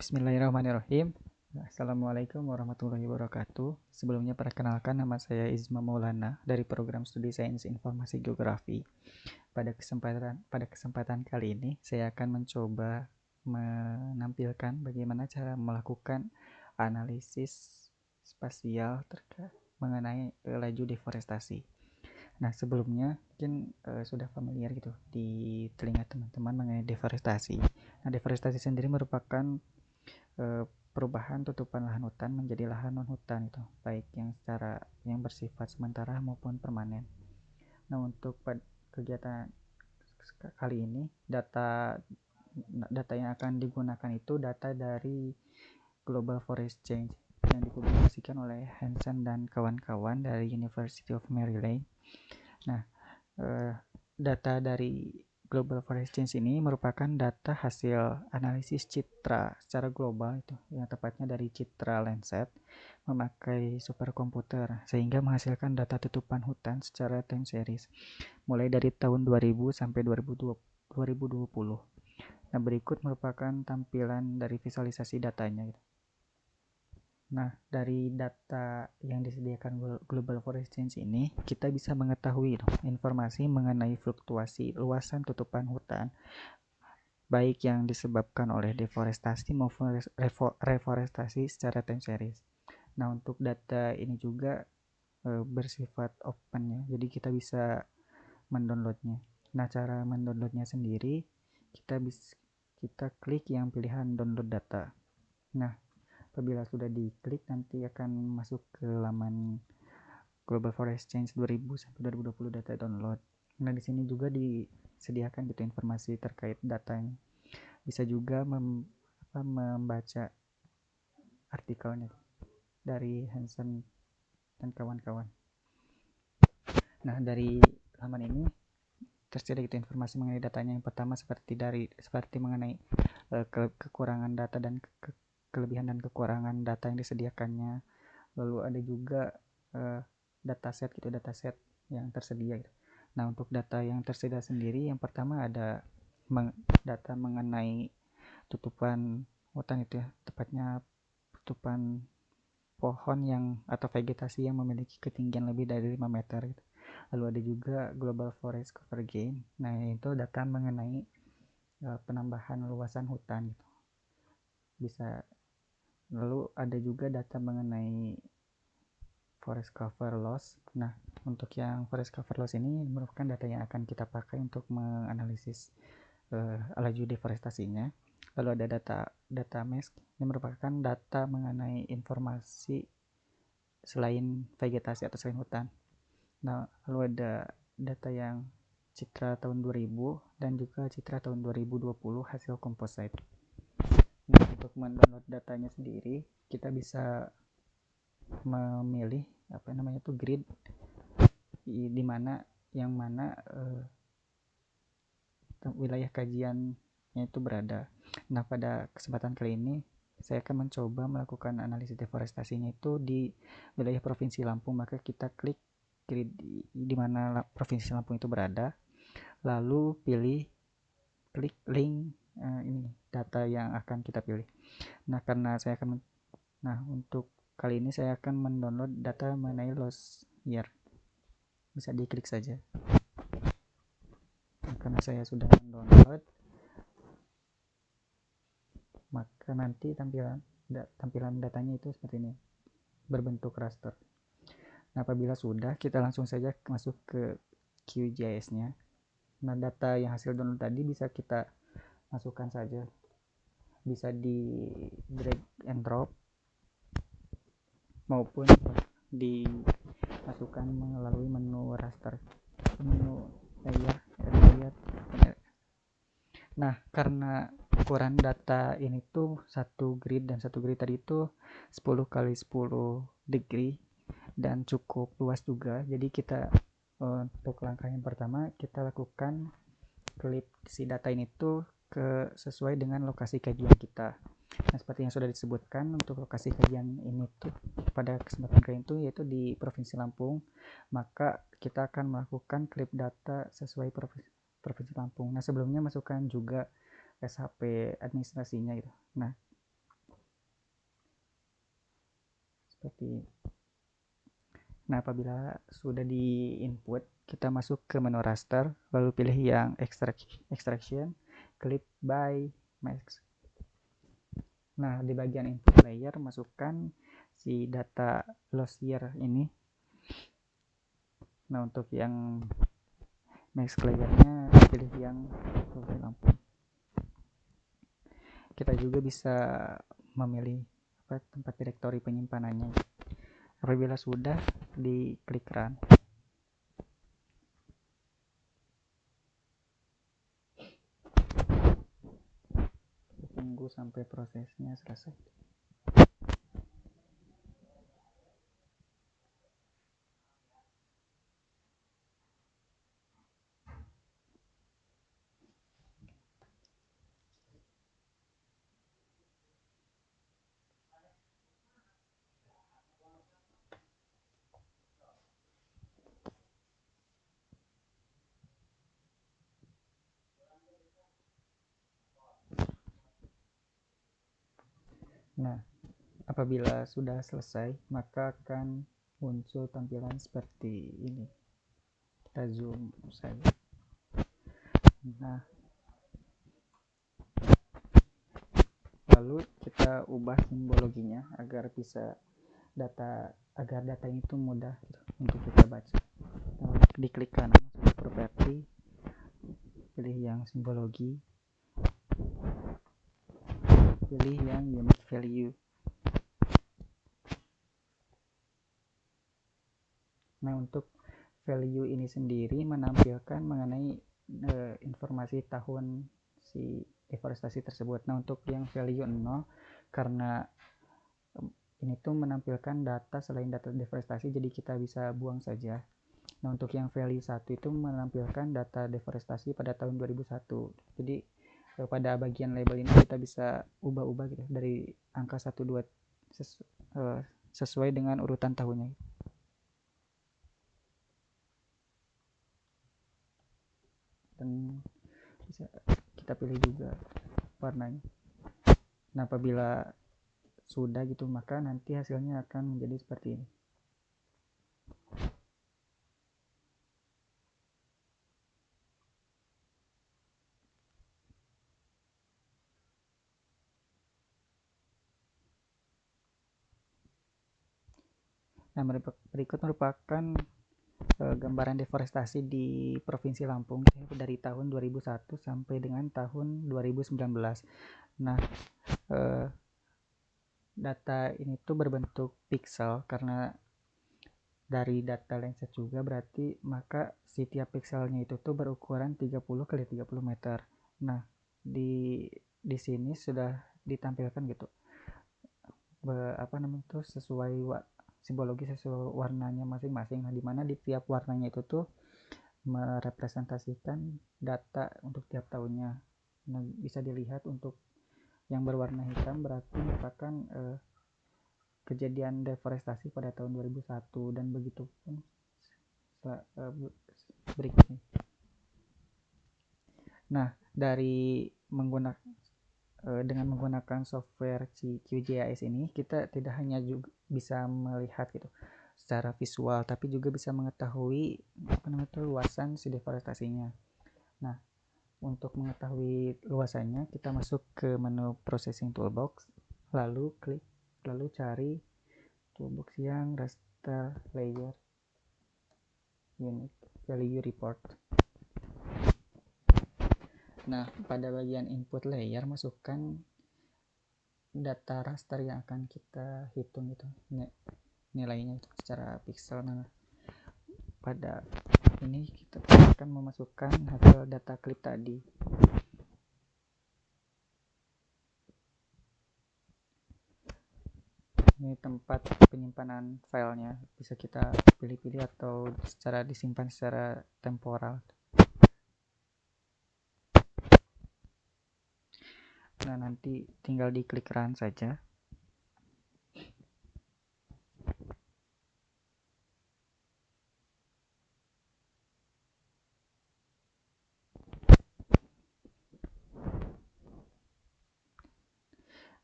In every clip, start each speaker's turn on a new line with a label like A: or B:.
A: Bismillahirrahmanirrahim. Assalamualaikum warahmatullahi wabarakatuh. Sebelumnya perkenalkan, nama saya Izma Maulana dari program studi Sains Informasi Geografi. Pada kesempatan kali ini saya akan mencoba menampilkan bagaimana cara melakukan analisis spasial terkait mengenai laju deforestasi. Nah, sebelumnya mungkin sudah familiar gitu di telinga teman-teman mengenai deforestasi. Nah, deforestasi sendiri merupakan perubahan tutupan lahan hutan menjadi lahan non hutan itu, baik yang bersifat sementara maupun permanen. Nah, untuk kegiatan kali ini data yang akan digunakan itu data dari Global Forest Change yang dipublikasikan oleh Hansen dan kawan-kawan dari University of Maryland. Nah, data dari Global Forest Change ini merupakan data hasil analisis citra secara global itu, yang tepatnya dari Citra Landsat memakai superkomputer sehingga menghasilkan data tutupan hutan secara time series mulai dari tahun 2000 sampai 2020. Nah, berikut merupakan tampilan dari visualisasi datanya gitu. Nah, dari data yang disediakan Global Forest Change ini, kita bisa mengetahui informasi mengenai fluktuasi luasan tutupan hutan, baik yang disebabkan oleh deforestasi maupun reforestasi secara time series. Nah, untuk data ini juga bersifat open ya, jadi kita bisa mendownloadnya. Nah, cara mendownloadnya sendiri, kita klik yang pilihan download data. Nah, apabila sudah diklik, nanti akan masuk ke laman Global Forest Change 2000 sampai 2020 data download. Nah, di sini juga disediakan gitu informasi terkait datanya. Bisa juga membaca artikelnya dari Hansen dan kawan-kawan. Nah, dari laman ini tersedia gitu informasi mengenai datanya. Yang pertama seperti mengenai kekurangan data dan kelebihan dan kekurangan data yang disediakannya. Lalu ada juga dataset yang tersedia gitu. Nah, untuk data yang tersedia sendiri, yang pertama ada data mengenai tutupan hutan itu ya, tepatnya tutupan pohon atau vegetasi yang memiliki ketinggian lebih dari 5 meter gitu. Lalu ada juga Global Forest Cover Gain. Nah, itu data mengenai penambahan luasan hutan gitu. Lalu ada juga data mengenai forest cover loss. Nah, untuk yang forest cover loss ini merupakan data yang akan kita pakai untuk menganalisis laju deforestasinya. Lalu ada data MESC, ini merupakan data mengenai informasi selain vegetasi atau selain hutan. Nah, lalu ada data yang citra tahun 2000 dan juga citra tahun 2020 hasil composite. Nah, untuk mendownload datanya sendiri, kita bisa memilih grid di mana wilayah kajiannya itu berada. Nah, pada kesempatan kali ini saya akan mencoba melakukan analisis deforestasinya itu di wilayah Provinsi Lampung. Maka kita klik grid di mana Provinsi Lampung itu berada, lalu klik link ini data yang akan kita pilih. Nah, untuk kali ini saya akan mendownload data mengenai loss year. Bisa diklik saja. Nah, karena saya sudah mendownload, maka nanti tampilan datanya itu seperti ini, berbentuk raster. Nah, apabila sudah, kita langsung saja masuk ke QGIS-nya. Nah, data yang hasil download tadi bisa kita masukkan saja, bisa di drag and drop maupun dimasukkan melalui menu raster, menu layer. Nah, karena ukuran data ini tuh satu grid tadi itu 10 kali 10 degree dan cukup luas juga, jadi kita untuk langkah yang pertama kita lakukan klip si data ini tuh sesuai dengan lokasi kajian kita. Nah, seperti yang sudah disebutkan, untuk lokasi kajian ini tuh pada kesempatan kali itu yaitu di Provinsi Lampung, maka kita akan melakukan klip data sesuai Provinsi Lampung. Nah, sebelumnya masukkan juga SHP administrasinya gitu. Nah, seperti. Nah, apabila sudah di input, kita masuk ke menu raster, lalu pilih yang extraction, clip by max. Nah, di bagian input layer masukkan si data loss year ini. Nah, untuk yang max layernya pilih yang lampu. Kita juga bisa memilih tempat direktori penyimpanannya. Apabila sudah, diklik run. Tunggu sampai prosesnya selesai. Nah, apabila sudah selesai, maka akan muncul tampilan seperti ini. Kita zoom saja. Nah, lalu kita ubah simbologinya agar data ini tuh mudah untuk kita baca. Diklik kanan masuk properti, pilih yang simbologi, pilih yang unique value. Nah, untuk value ini sendiri menampilkan mengenai informasi tahun si deforestasi tersebut. Nah, untuk yang value 0, karena ini tuh menampilkan data selain data deforestasi, jadi kita bisa buang saja. Nah, untuk yang value 1 itu menampilkan data deforestasi pada tahun 2001. Jadi pada bagian label ini kita bisa ubah-ubah gitu dari angka 1 2 sesuai dengan urutan tahunnya. Dan bisa kita pilih juga warnanya. Nah, apabila sudah gitu, maka nanti hasilnya akan menjadi seperti ini. Nah, berikut merupakan gambaran deforestasi di Provinsi Lampung dari tahun 2001 sampai dengan tahun 2019. Nah, data ini tuh berbentuk pixel karena dari data Landsat juga, berarti maka setiap pixelnya itu tuh berukuran 30 kali 30 meter. Nah, di sini sudah ditampilkan gitu sesuai simbologi sesuai warnanya masing-masing. Nah, dimana di tiap warnanya itu tuh merepresentasikan data untuk tiap tahunnya. Nah, bisa dilihat untuk yang berwarna hitam berarti merupakan kejadian deforestasi pada tahun 2001, dan begitu pun berikutnya. Nah, dengan menggunakan software QGIS ini, kita tidak hanya juga bisa melihat gitu secara visual, tapi juga bisa mengetahui luasan si deforestasinya. Nah, untuk mengetahui luasannya, kita masuk ke menu Processing Toolbox, lalu cari toolbox yang raster layer unique value report. Nah, pada bagian input layer masukkan data raster yang akan kita hitung gitu, nilainya secara pixel. Nah, pada ini kita akan memasukkan hasil data clip tadi. Ini tempat penyimpanan filenya, bisa kita pilih-pilih atau disimpan secara temporal. Nah, nanti tinggal diklik run saja.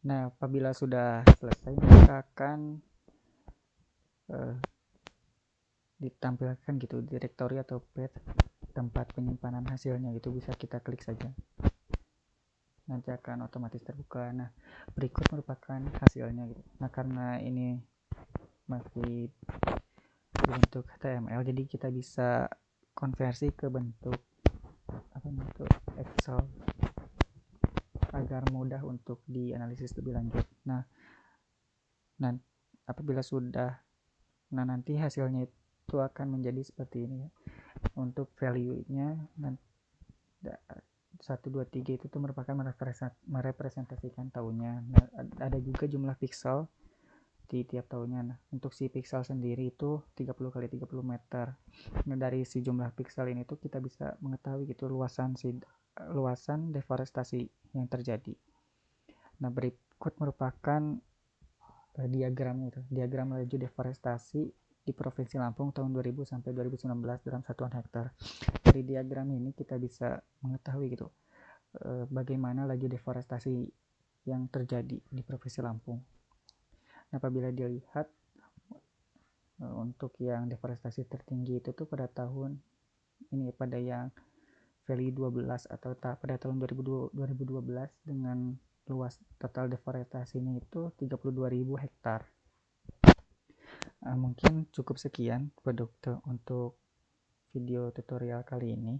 A: Nah, apabila sudah selesai, maka akan ditampilkan gitu, directory atau path tempat penyimpanan hasilnya gitu, bisa kita klik saja, nanti akan otomatis terbuka. Nah, berikut merupakan hasilnya gitu. Nah, karena ini masih berbentuk HTML, jadi kita bisa konversi ke bentuk Excel agar mudah untuk dianalisis lebih lanjut. Nah, apabila sudah, nanti hasilnya itu akan menjadi seperti ini ya. Untuk value-nya 1, 2, 3 itu tuh merupakan merepresentasikan tahunnya. Nah, ada juga jumlah pixel di tiap tahunnya. Nah, untuk si pixel sendiri itu 30 kali 30 meter. Nah, dari si jumlah pixel ini tuh kita bisa mengetahui gitu luasan deforestasi yang terjadi. Nah, berikut merupakan diagram laju deforestasi di Provinsi Lampung tahun 2000 sampai 2019 dalam satuan hektar. Dari diagram ini kita bisa mengetahui gitu bagaimana laju deforestasi yang terjadi di Provinsi Lampung. Nah, apabila dilihat untuk yang deforestasi tertinggi itu tuh pada tahun ini, pada yang value 12 atau pada tahun 2012 dengan luas total deforestasinya itu 32.000 hektar. Mungkin cukup sekian untuk video tutorial kali ini.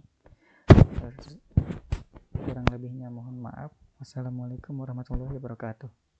A: Kurang lebihnya mohon maaf. Wassalamualaikum warahmatullahi wabarakatuh.